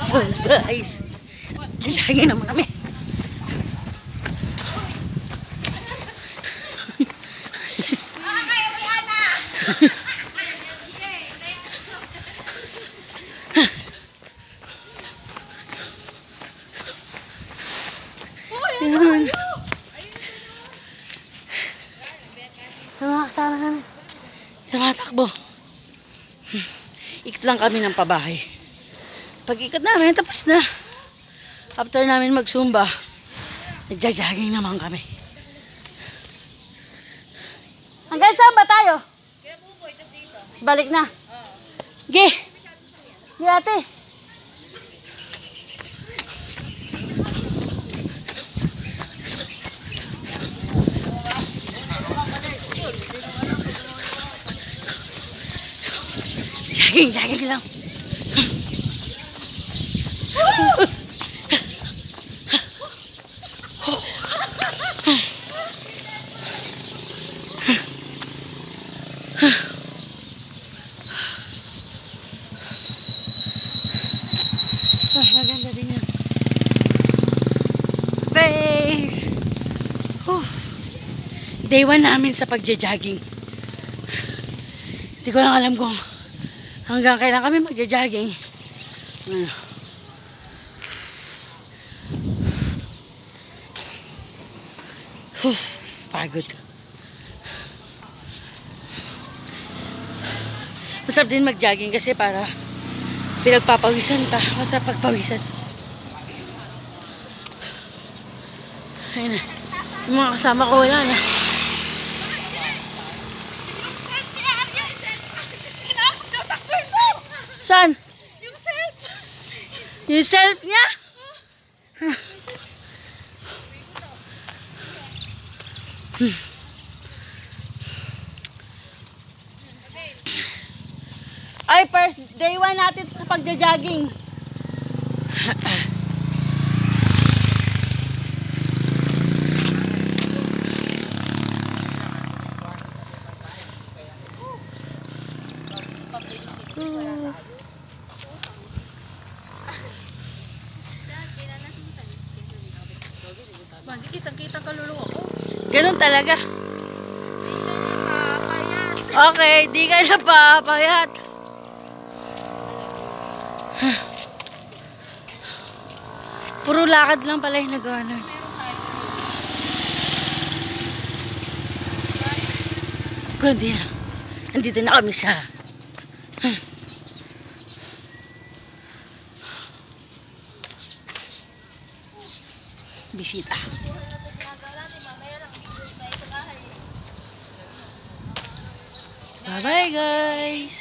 Oh, guys. Jajagin naman kami. Yan. Ang mga kasama namin sa mga takbo. Ikot lang kami ng pabahay. Pag ikot namin, tapos na. After namin magsumba, nagja-jogging naman kami. Hanggang saan ba tayo? Tapos balik na. Sige. Sige ate. Jogging lang. Maganda din yan. Face! Day 1 namin sa pagja-jogging. Hindi ko lang alam kung hanggang kailan kami magja-jogging. Ano? Pagod. Masarap din mag-jogging kasi para pinagpapawisan ka. Masarap pagpawisan. Ayun na. Yung mga kasama ko wala na. Saan? Yung self. Yung self niya? Ay, first day 1 natin sa pagja-jogging. Kitang-kita kaluluwa ko. Ganun talaga. Okay, di ka na papayat. Puro lakad lang pala yung nagawa na. Kundi na. Andito na kami sa bisita. Bye-bye guys!